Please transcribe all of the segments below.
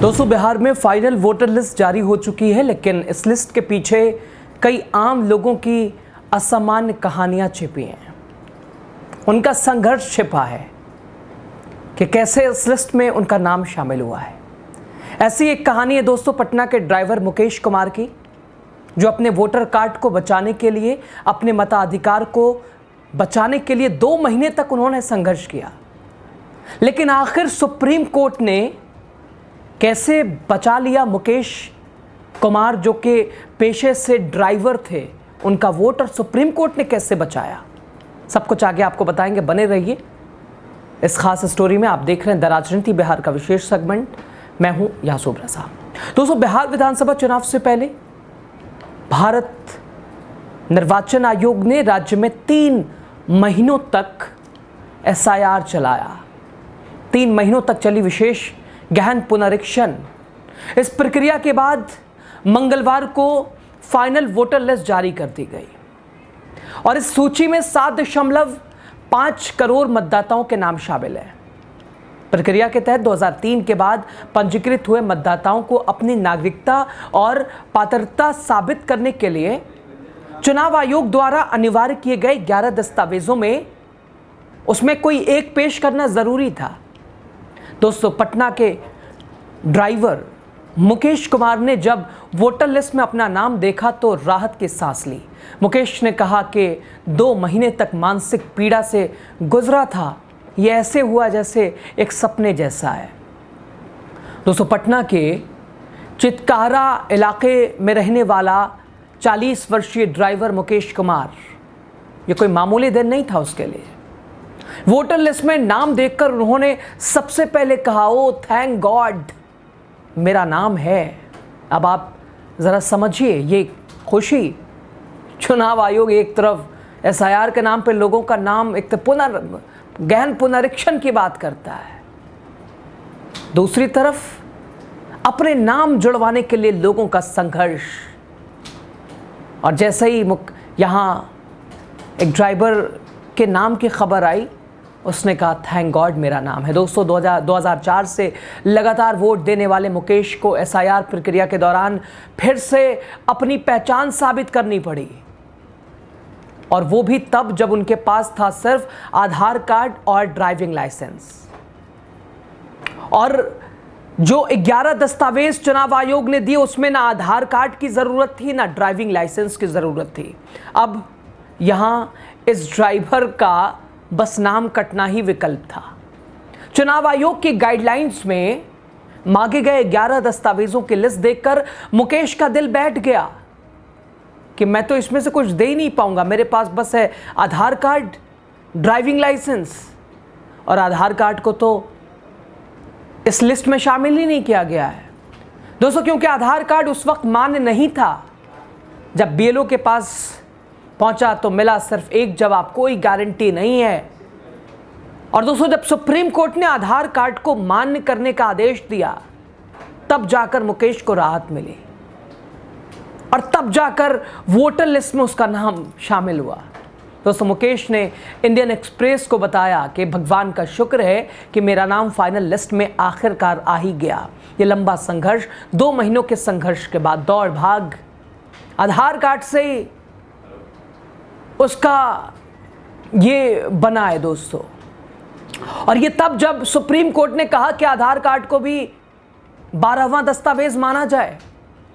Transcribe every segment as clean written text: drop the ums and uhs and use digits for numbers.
दोस्तों, बिहार में final voter list जारी हो चुकी है, लेकिन इस लिस्ट के पीछे कई आम लोगों की असामान्य कहानियां छिपी हैं। उनका संघर्ष छिपा है कि कैसे इस लिस्ट में उनका नाम शामिल हुआ है। ऐसी एक कहानी है दोस्तों पटना के ड्राइवर मुकेश कुमार की, जो अपने वोटर कार्ड को बचाने के लिए, अपने मताधिकार को बचाने के लिए 2 महीने तक उन्होंने संघर्ष किया। लेकिन आखिर सुप्रीम कोर्ट ने कैसे बचा लिया मुकेश कुमार, जो कि पेशे से ड्राइवर थे, उनका वोट, और सुप्रीम कोर्ट ने कैसे बचाया, सब कुछ आगे आपको बताएंगे। बने रहिए इस खास स्टोरी में। आप देख रहे हैं द राजनीति बिहार का विशेष सेगमेंट। मैं हूं यासूब रजा। दोस्तों, बिहार विधानसभा चुनाव से पहले भारत निर्वाचन आयोग ने राज्य में 3 महीनों तक SIR चलाया। 3 महीनों तक चली विशेष गहन पुनरीक्षण। इस प्रक्रिया के बाद मंगलवार को फाइनल वोटर लिस्ट जारी कर दी गई और इस सूची में 7.5 करोड़ मतदाताओं के नाम शामिल हैं। प्रक्रिया के तहत 2003 के बाद पंजीकृत हुए मतदाताओं को अपनी नागरिकता और पात्रता साबित करने के लिए चुनाव आयोग द्वारा अनिवार्य किए गए 11 दस्तावेजों में उसमें कोई एक पेश करना जरूरी था। दोस्तों, पटना के ड्राइवर मुकेश कुमार ने जब वोटर लिस्ट में अपना नाम देखा तो राहत की सांस ली। मुकेश ने कहा कि 2 महीने तक मानसिक पीड़ा से गुजरा था। यह ऐसे हुआ जैसे एक सपने जैसा है। दोस्तों, पटना के चितकारा इलाके में रहने वाला 40 वर्षीय ड्राइवर मुकेश कुमार, यह कोई मामूली दिन नहीं था उसके लिए। वोटर लिस्ट में नाम देखकर उन्होंने सबसे पहले कहा, ओ थैंक गॉड, मेरा नाम है। अब आप ज़रा समझिए ये खुशी। चुनाव आयोग एक तरफ SIR के नाम पे लोगों का नाम, एक तो गहन पुनरीक्षण की बात करता है, दूसरी तरफ अपने नाम जुड़वाने के लिए लोगों का संघर्ष। और जैसे ही यहाँ एक ड्राइवर के नाम की खबर आई, उसने कहा थैंक गॉड मेरा नाम है। दोस्तों, 2004 से लगातार वोट देने वाले मुकेश को SIR प्रक्रिया के दौरान फिर से अपनी पहचान साबित करनी पड़ी, और वो भी तब जब उनके पास था सिर्फ आधार कार्ड और ड्राइविंग लाइसेंस। और जो 11 दस्तावेज चुनाव आयोग ने दिए उसमें ना आधार कार्ड की ज़रूरत थी, ना ड्राइविंग लाइसेंस की ज़रूरत थी। अब यहाँ इस ड्राइवर का बस नाम कटना ही विकल्प था। चुनाव आयोग की गाइडलाइंस में मांगे गए 11 दस्तावेजों की लिस्ट देखकर मुकेश का दिल बैठ गया कि मैं तो इसमें से कुछ दे ही नहीं पाऊंगा। मेरे पास बस है आधार कार्ड, ड्राइविंग लाइसेंस, और आधार कार्ड को तो इस लिस्ट में शामिल ही नहीं किया गया है दोस्तों, क्योंकि आधार कार्ड उस वक्त मान्य नहीं था। जब BLO के पास पहुंचा तो मिला सिर्फ एक जवाब, कोई गारंटी नहीं है। और दोस्तों, जब सुप्रीम कोर्ट ने आधार कार्ड को मान्य करने का आदेश दिया, तब जाकर मुकेश को राहत मिली और तब जाकर वोटर लिस्ट में उसका नाम शामिल हुआ। दोस्तों, मुकेश ने इंडियन एक्सप्रेस को बताया कि भगवान का शुक्र है कि मेरा नाम फाइनल लिस्ट में आखिरकार आ ही गया। ये लंबा संघर्ष, 2 महीनों के संघर्ष के बाद दौड़ भाग आधार कार्ड से उसका ये बना है दोस्तों। और ये तब जब सुप्रीम कोर्ट ने कहा कि आधार कार्ड को भी 12वां दस्तावेज माना जाए।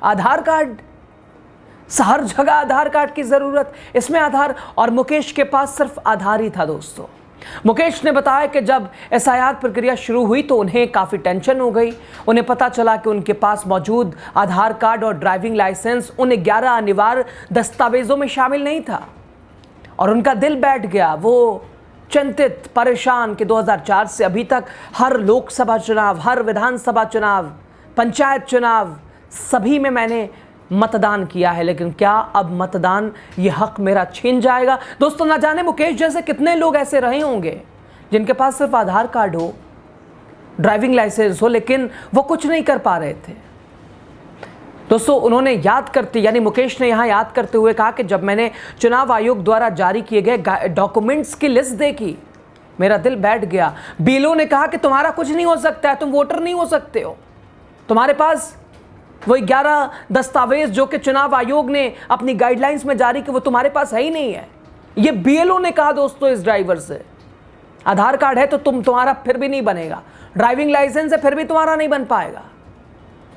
आधार कार्ड, हर जगह आधार कार्ड की जरूरत, इसमें आधार, और मुकेश के पास सिर्फ आधार ही था दोस्तों। मुकेश ने बताया कि जब SIR प्रक्रिया शुरू हुई तो उन्हें काफ़ी टेंशन हो गई। उन्हें पता चला कि उनके पास मौजूद आधार कार्ड और ड्राइविंग लाइसेंस उन 11 अनिवार्य दस्तावेजों में शामिल नहीं था, और उनका दिल बैठ गया। वो चिंतित, परेशान कि 2004 से अभी तक हर लोकसभा चुनाव, हर विधानसभा चुनाव, पंचायत चुनाव, सभी में मैंने मतदान किया है, लेकिन क्या अब मतदान ये हक मेरा छीन जाएगा? दोस्तों, ना जाने मुकेश जैसे कितने लोग ऐसे रहे होंगे जिनके पास सिर्फ आधार कार्ड हो, ड्राइविंग लाइसेंस हो, लेकिन वो कुछ नहीं कर पा रहे थे। दोस्तों, उन्होंने याद करते, यानी मुकेश ने यहाँ याद करते हुए कहा कि जब मैंने चुनाव आयोग द्वारा जारी किए गए डॉक्यूमेंट्स की लिस्ट देखी, मेरा दिल बैठ गया। BLO ने कहा कि तुम्हारा कुछ नहीं हो सकता है, तुम वोटर नहीं हो सकते हो। तुम्हारे पास वो 11 दस्तावेज जो कि चुनाव आयोग ने अपनी गाइडलाइंस में जारी किए वो तुम्हारे पास है ही नहीं है। ये बीएलओ ने कहा दोस्तों इस ड्राइवर से। आधार कार्ड है तो तुम्हारा फिर भी नहीं बनेगा, ड्राइविंग लाइसेंस है फिर भी तुम्हारा नहीं बन पाएगा,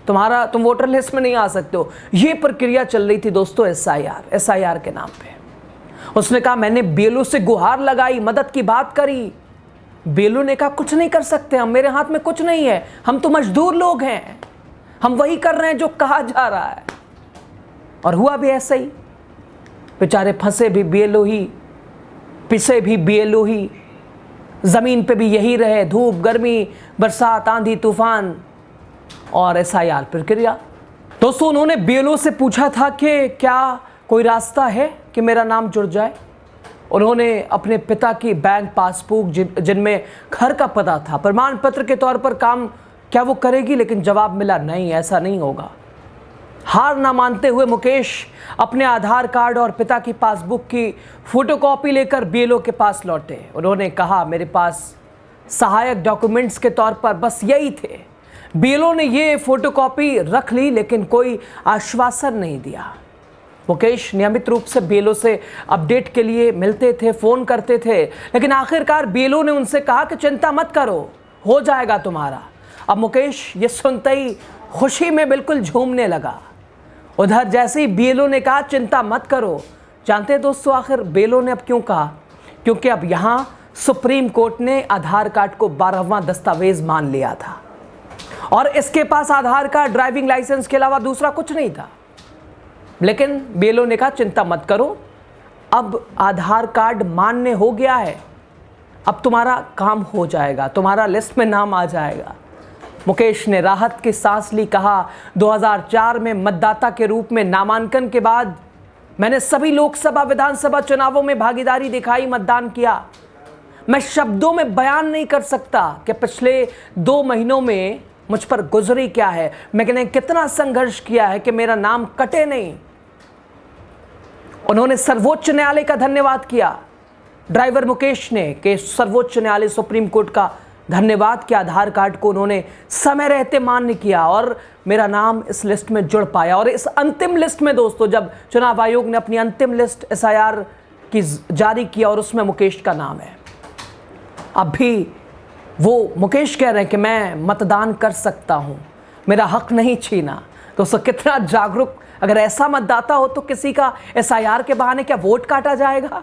तुम वोटर लिस्ट में नहीं आ सकते हो। ये प्रक्रिया चल रही थी दोस्तों एसआईआर के नाम पे। उसने कहा मैंने बीएलओ से गुहार लगाई, मदद की बात करी। बीएलओ ने कहा कुछ नहीं कर सकते हम, मेरे हाथ में कुछ नहीं है, हम तो मजदूर लोग हैं, हम वही कर रहे हैं जो कहा जा रहा है। और हुआ भी ऐसा ही, बेचारे फंसे भी बीएलओ ही, पिसे भी बीएलओ ही, जमीन पे भी यही रहे, धूप गर्मी बरसात आंधी तूफान और एसआईआर प्रक्रिया। दोस्तों उन्होंने बीएलओ से पूछा था कि क्या कोई रास्ता है कि मेरा नाम जुड़ जाए। उन्होंने अपने पिता की बैंक पासबुक जिनमें घर का पता था प्रमाण पत्र के तौर पर काम क्या वो करेगी, लेकिन जवाब मिला नहीं, ऐसा नहीं होगा। हार ना मानते हुए मुकेश अपने आधार कार्ड और पिता की पासबुक की फोटोकॉपी लेकर बीएलओ के पास लौटे। उन्होंने कहा मेरे पास सहायक डॉक्यूमेंट्स के तौर पर बस यही थे। बीएलओ ने ये फोटोकॉपी रख ली लेकिन कोई आश्वासन नहीं दिया। मुकेश नियमित रूप से बीएलओ से अपडेट के लिए मिलते थे, फ़ोन करते थे, लेकिन आखिरकार बीएलओ ने उनसे कहा कि चिंता मत करो, हो जाएगा तुम्हारा। अब मुकेश ये सुनते ही खुशी में बिल्कुल झूमने लगा। उधर जैसे ही बीएलओ ने कहा चिंता मत करो, जानते हैं दोस्तों आखिर बीएलओ ने अब क्यों कहा? क्योंकि अब यहाँ सुप्रीम कोर्ट ने आधार कार्ड को 12वां दस्तावेज मान लिया था और इसके पास आधार कार्ड ड्राइविंग लाइसेंस के अलावा दूसरा कुछ नहीं था। लेकिन बीएलओ ने कहा चिंता मत करो, अब आधार कार्ड मान्य हो गया है, अब तुम्हारा काम हो जाएगा, तुम्हारा लिस्ट में नाम आ जाएगा। मुकेश ने राहत की सांस ली, कहा 2004 में मतदाता के रूप में नामांकन के बाद मैंने सभी लोकसभा विधानसभा चुनावों में भागीदारी दिखाई, मतदान किया। मैं शब्दों में बयान नहीं कर सकता कि पिछले 2 महीनों में मुझ पर गुजरी क्या है, मैंने कितना संघर्ष किया है कि मेरा नाम कटे नहीं। उन्होंने सर्वोच्च न्यायालय का धन्यवाद किया, ड्राइवर मुकेश ने, कि सर्वोच्च न्यायालय सुप्रीम कोर्ट का धन्यवाद कि आधार कार्ड को उन्होंने समय रहते मान्य किया और मेरा नाम इस लिस्ट में जुड़ पाया। और इस अंतिम लिस्ट में दोस्तों जब चुनाव आयोग ने अपनी अंतिम लिस्ट एसआईआर की जारी किया और उसमें मुकेश का नाम है, अब भी वो मुकेश कह रहे हैं कि मैं मतदान कर सकता हूं, मेरा हक नहीं छीना। दोस्तों कितना जागरूक, अगर ऐसा मतदाता हो तो किसी का एसआईआर के बहाने क्या वोट काटा जाएगा?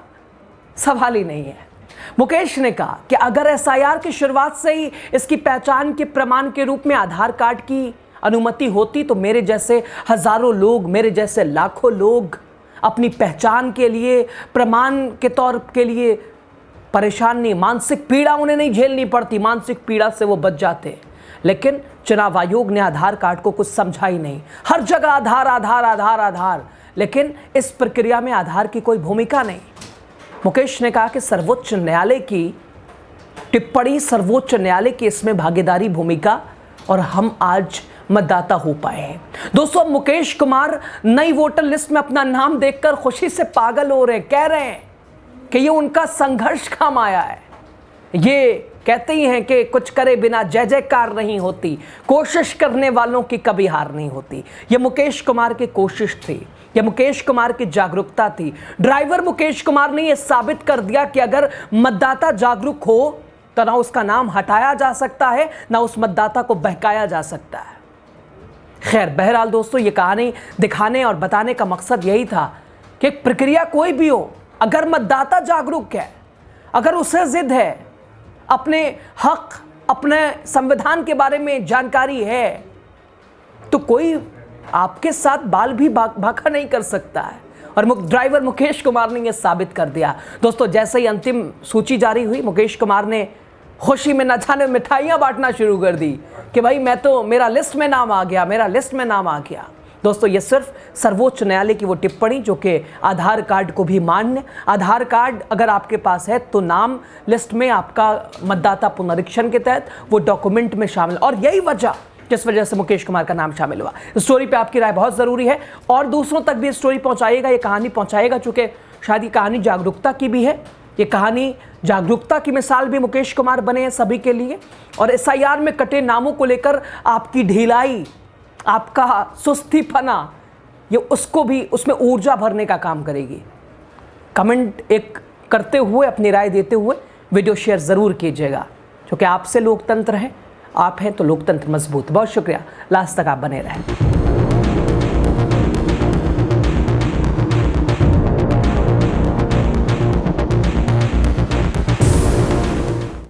सवाल ही नहीं है। मुकेश ने कहा कि अगर एसआईआर की शुरुआत से ही इसकी पहचान के प्रमाण के रूप में आधार कार्ड की अनुमति होती तो मेरे जैसे हजारों लोग, मेरे जैसे लाखों लोग अपनी पहचान के लिए, प्रमाण के तौर के लिए परेशान नहीं, मानसिक पीड़ा उन्हें नहीं झेलनी पड़ती, मानसिक पीड़ा से वो बच जाते। लेकिन चुनाव आयोग ने आधार कार्ड को कुछ समझा ही नहीं, हर जगह आधार आधार आधार आधार, लेकिन इस प्रक्रिया में आधार की कोई भूमिका नहीं। मुकेश ने कहा कि सर्वोच्च न्यायालय की टिप्पणी, सर्वोच्च न्यायालय की इसमें भागीदारी भूमिका, और हम आज मतदाता हो पाए हैं। दोस्तों मुकेश कुमार नई वोटर लिस्ट में अपना नाम देखकर खुशी से पागल हो रहे हैं, कह रहे हैं कि ये उनका संघर्ष काम आया है। ये कहते ही हैं कि कुछ करे बिना जय जयकार नहीं होती, कोशिश करने वालों की कभी हार नहीं होती। ये मुकेश कुमार की कोशिश थी, ये मुकेश कुमार की जागरूकता थी। ड्राइवर मुकेश कुमार ने यह साबित कर दिया कि अगर मतदाता जागरूक हो तो ना उसका नाम हटाया जा सकता है, ना उस मतदाता को बहकाया जा सकता है। खैर बहरहाल दोस्तों ये कहानी दिखाने और बताने का मकसद यही था कि प्रक्रिया कोई भी हो, अगर मतदाता जागरूक है, अगर उसे जिद है, अपने हक, अपने संविधान के बारे में जानकारी है, तो कोई आपके साथ बाल भी भाखा नहीं कर सकता है। और ड्राइवर मुकेश कुमार ने यह साबित कर दिया। दोस्तों जैसे ही अंतिम सूची जारी हुई, मुकेश कुमार ने खुशी में न जाने मिठाइयाँ बांटना शुरू कर दी कि भाई मैं तो, मेरा लिस्ट में नाम आ गया, मेरा लिस्ट में नाम आ गया। दोस्तों ये सिर्फ सर्वोच्च न्यायालय की वो टिप्पणी जो कि आधार कार्ड को भी मान्य, आधार कार्ड अगर आपके पास है तो नाम लिस्ट में आपका मतदाता पुनरीक्षण के तहत वो डॉक्यूमेंट में शामिल, और यही वजह जिस वजह से मुकेश कुमार का नाम शामिल हुआ। स्टोरी पे आपकी राय बहुत ज़रूरी है और दूसरों तक भी स्टोरी पहुंचाइएगा, ये कहानी पहुंचाइएगा, चूँकि शायद ये कहानी जागरूकता की भी है ये कहानी जागरूकता की मिसाल भी मुकेश कुमार बने हैं सभी के लिए। और एसआईआर में कटे नामों को लेकर आपकी ढिलाई, आपका सुस्तीपना, ये उसको भी उसमें ऊर्जा भरने का काम करेगी। कमेंट एक करते हुए, अपनी राय देते हुए वीडियो शेयर ज़रूर कीजिएगा, क्योंकि आपसे लोकतंत्र है, आप हैं तो लोकतंत्र मजबूत। बहुत शुक्रिया, लास्ट तक आप बने रहें।